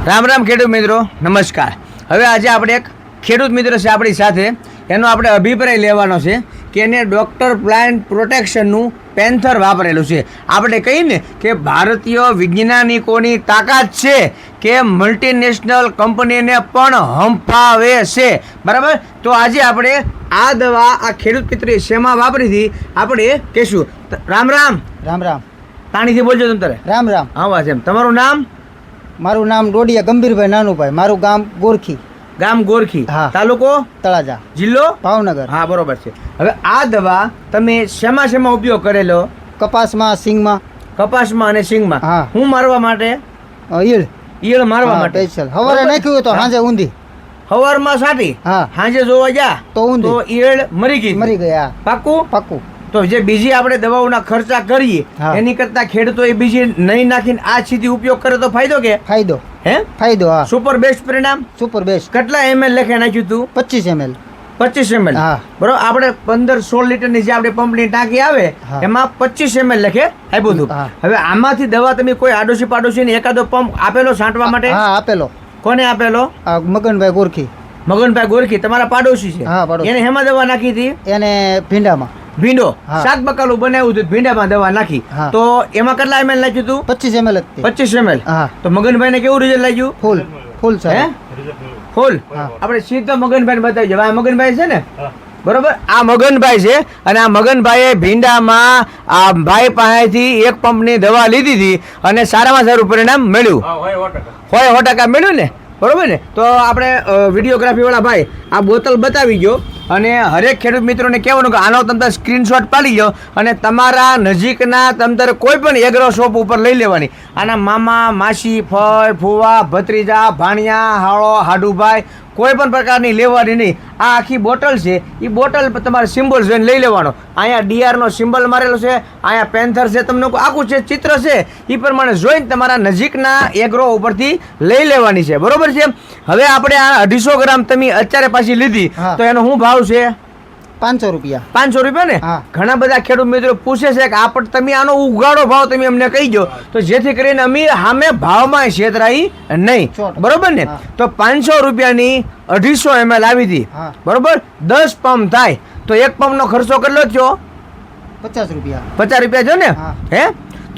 રામ રામ ખેડૂત મિત્રો, નમસ્કાર. હવે આજે આપણે એક ખેડૂત મિત્ર છે આપણી સાથે, એનો આપણે અભિપ્રાય લેવાનો છે કે એને ડૉક્ટર પ્લાન્ટ પ્રોટેક્શનનું પેન્થર વાપરેલું છે. આપણે કહીને કે ભારતીય વૈજ્ઞાનિકોની તાકાત છે કે મલ્ટીનેશનલ કંપનીને પણ હંફાવે છે, બરાબર. તો આજે આપણે આ દવા આ ખેડૂત મિત્રે શેમાં વાપરી હતી આપણે કહીશું. રામ રામ. રામ રામ. તાણીથી બોલજો તમે તારે. રામ રામ. હા વાસ એમ. તમારું નામ? મારું નામ ડોડિયા ગંભીરભાઈ નાનુભાઈ. મારું ગામ ગોરખી. ગામ ગોરખી, હા. તાલુકો તળાજા, જિલ્લો ભાવનગર. હા, બરોબર છે. હવે આ દવા તમે શેમાં શેમાં ઉપયોગ કરેલો? કપાસમાં, સિંગમાં, કપાસમાં અને સિંગમાં. હા. હું મારવા માટે? ઈળ. ઈયળ મારવા હા, માટે. સ્પેશિયલ. હવારે નાખ્યું હોય તો સાંજે ઊંધી. સવારમાં સાટી, હા. સાંજે જોવા જા તો ઊંધી. તો ઈયળ મરી ગઈ. મરી ગયા. પાકું? પાક્કું. તો જે બીજી આપણે દવાઓના ખર્ચા કરીએ હા. એની કરતા ખેડૂતો એ બીજી નહીં નાખીને આ સીધી ઉપયોગ કરે તો ફાયદો કે? ફાયદો. હે? ફાયદો. હા. સુપર બેસ્ટ પરિણામ. Super best. કેટલા ml લેખે નાખ્યું તું? 25 ml. 25 ml. હા. બરોબર. આપણે 15-16 લીટરની જે આપણે પંપની ટાંકી આવે હા. એમાં 25 ml લેખે આપ્યું હતું. હા. હવે આમાંથી દવા તમે કોઈ આડોશી પાડોશી એકાદો પંપ આપેલો છાંટવા માટે? હા, આપેલો. કોને આપેલો? આ મગનભાઈ ગોરખી. મગનભાઈ ગોરખી તમારા પાડોશી છે? હા, પાડોશી. એને હેમાં દવા નાખી હતી? એને ભીંડામાં. ભીંડો. હા. શાક બકાલું બનાવ્યું હતું, ભીંડામાં દવા નાખી. હા. તો એમાં કેટલા ml નાખ્યું હતું? 25 ml જ તે. 25 ml. હા. તો મગનભાઈને કેવું રિઝલ્ટ લાગ્યું? ફૂલ. ફૂલ હે? સાહેબ. ફૂલ. હા. આપણે સીધો મગનભાઈ બતાવી જવા. આ મગનભાઈ છે ને, બરોબર. આ મગનભાઈ છે અને આ મગનભાઈએ ભીંડામાં આ ભાઈ પાસેથી એક પંપની દવા લીધી હતી અને સારામાં સારું પરિણામ મળ્યું. હોય 100% મળ્યું ને, બરોબર ને. તો આપણે વિડીયોગ્રાફી વાળા ભાઈ આ બોટલ બતાવી ગયો અને હરેક ખેડૂત મિત્રોને કહેવાનું કે આનો તમે સ્ક્રીનશોટ પાડી લો અને તમારા નજીકના તમતારે કોઈ પણ એગ્રો શોપ ઉપર લઈ લેવાની. આના મામા, માસી, ફઈ, ફુવા, ભત્રીજા, ભાણિયા, હાળો, હાડુભાઈ કોઈ પણ પ્રકારની લેવાની નહીં. આ આખી બોટલ છે, એ બોટલ તમારે સિમ્બોલ જોઈને લઈ લેવાનો. અહીંયા ડીઆરનો સિમ્બોલ મારેલો છે, અહીંયા પેન્થર છે, તમને આખું છે ચિત્ર છે, એ પ્રમાણે જોઈને તમારા નજીકના એગ્રો ઉપરથી લઈ લેવાની છે, બરોબર છે. હવે આપણે આ 250 ગ્રામ તમે અત્યારે પાછી લીધી હા. તો એનો શું ભાવ છે? 500 રૂપિયા. 500 રૂપિયા ને. હા. ઘણા બધા ખેડૂત મિત્રો પૂછે છે કે આપણે તમે આનો ઉગાડો ભાવ તમે અમને કહી દો તો જેથી કરીને અમે સામે ભાવમાં છેતરાઈ નહીં, 100%. બરોબર ને. હા. તો 500 રૂપિયાની 250 ml આવી હતી, હા. બરોબર. 10 પંપ થાય તો એક પંપનો ખર્ચો કેટલો થયો? 50 રૂપિયા. 50 રૂપિયા થયો ને. હા. હે?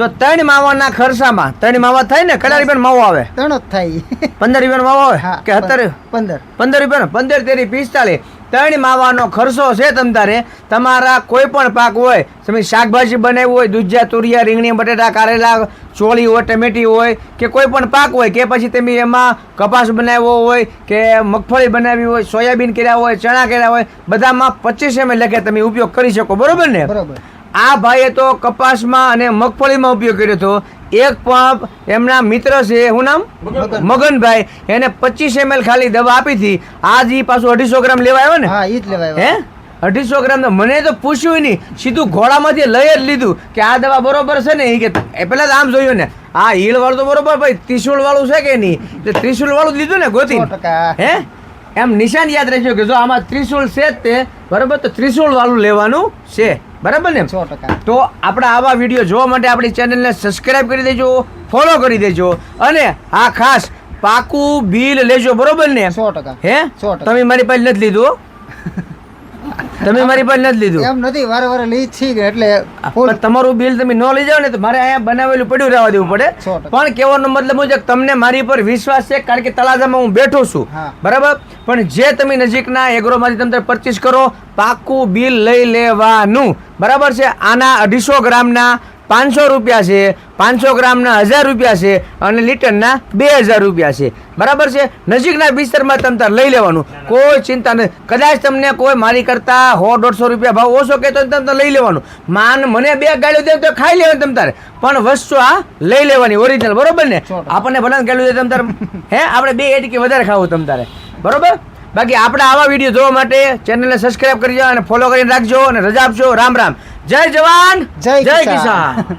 તો 3 માવાના ખર્ચામાં 3 માવા થાય ને, કેટલા રૂપિયાનો માવો આવે? 3 જ થાય. 15 રૂપિયાનો માવો આવે હા, કે 17? 15. 15 રૂપિયાનો. 15 તેરી 45. 3 માવાનો ખર્ચો છે તમ તારે. તમારા કોઈ પણ પાક હોય, તમે શાકભાજી બનાવ્યું હોય, દૂધિયા, તુરિયા, રીંગણી, બટેટા, કારેલા, ચોળી હોય, ટમેટી હોય કે કોઈ પણ પાક હોય કે પછી તમે એમાં કપાસ બનાવ્યો હોય કે મગફળી બનાવી હોય, સોયાબીન કર્યા હોય, ચણા કર્યા હોય, બધામાં 25 ml લેખે તમે ઉપયોગ કરી શકો, બરોબર ને. બરોબર. આ ભાઈએ તો કપાસમાં અને મગફળીમાં ઉપયોગ કર્યો હતો. એક પંપ એમના મિત્ર છે, શું નામ? મગનભાઈ. એને 25 ml ખાલી દવા આપી હતી. આજ ઈ પાછું 250 ગ્રામ લેવા આવ્યો ને. હા, ઈ જ લેવાય. હે? 250 ગ્રામ તો મને તો પૂછ્યું નહીં, સીધું ઘોડામાંથી લઈ જ લીધું કે આ દવા બરોબર છે ને. એ કે પેલા તો આમ જોયું ને, આ હીલ વાળું તો બરોબર ભાઈ, ત્રિશુળ વાળું છે કે નહીં? એટલે ત્રિશુળ વાળું જ લીધું ને ગોતી. 100%. હે? એમ નિશાન યાદ રાખજો કે જો આમાં ત્રિશુળ છે જ તે, બરાબર. તો ત્રિશુળ વાળું લેવાનું છે, બરાબર ને. 100%. તો આપણા આવા વિડીયો જોવા માટે આપણી ચેનલને સબસ્ક્રાઇબ કરી દેજો, ફોલો કરી દેજો અને આ ખાસ પાકું બિલ લેજો, બરોબર ને. 100%. હે? 100%. તમે મારી પાસે નથી લીધું? તમે મારી પાસે નથી લીધું? એમ નથી, વારે વારે લઈ જ છીએ એટલે પણ તમારું બિલ તમે ન લઈ જાઓ ને તો મારે અહીંયા બનાવેલું પડ્યું રહેવા દેવું પડે. 100%. પણ કહેવાનો મતલબ મુજબ તમને મારી પર વિશ્વાસ છે કારણ કે તળાજામાં હું બેઠો છું, હા. બરાબર. પણ જે તમે નજીકના એગ્રોમાંથી તમે પરચેસ કરો, પાકું બિલ લઈ લેવાનું, બરાબર છે. આના 250 ગ્રામના 500 રૂપિયા છે, 500 ગ્રામના 1000 રૂપિયા છે અને લીટરના 2000 રૂપિયા છે, બરાબર છે. નજીકના વિસ્તારમાં તમે તાર લઈ લેવાનું, કોઈ ચિંતા નથી. કદાચ તમને કોઈ મારી કરતા 100-150 રૂપિયા ભાવ ઓછો કહેતો તમે લઈ લેવાનું. માન મને 2 ગાડીઓ દે તો ખાઈ લેવાનું તમ તારે, પણ વસ્તુ આ લઈ લેવાની ઓરિજિનલ, બરોબર ને. આપણને ભલે ગાડીઓ દે તમ તારે, હે, આપણે 2 એટકી વધારે ખાવું તમ તારે, બરોબર. બાકી આપણે આવા વિડીયો જોવા માટે ચેનલને સબસ્ક્રાઇબ કરજો અને ફોલો કરીને રાખજો અને રજા આપજો. રામ રામ. જય જવાન, જય જય કિસાન. કિસાન.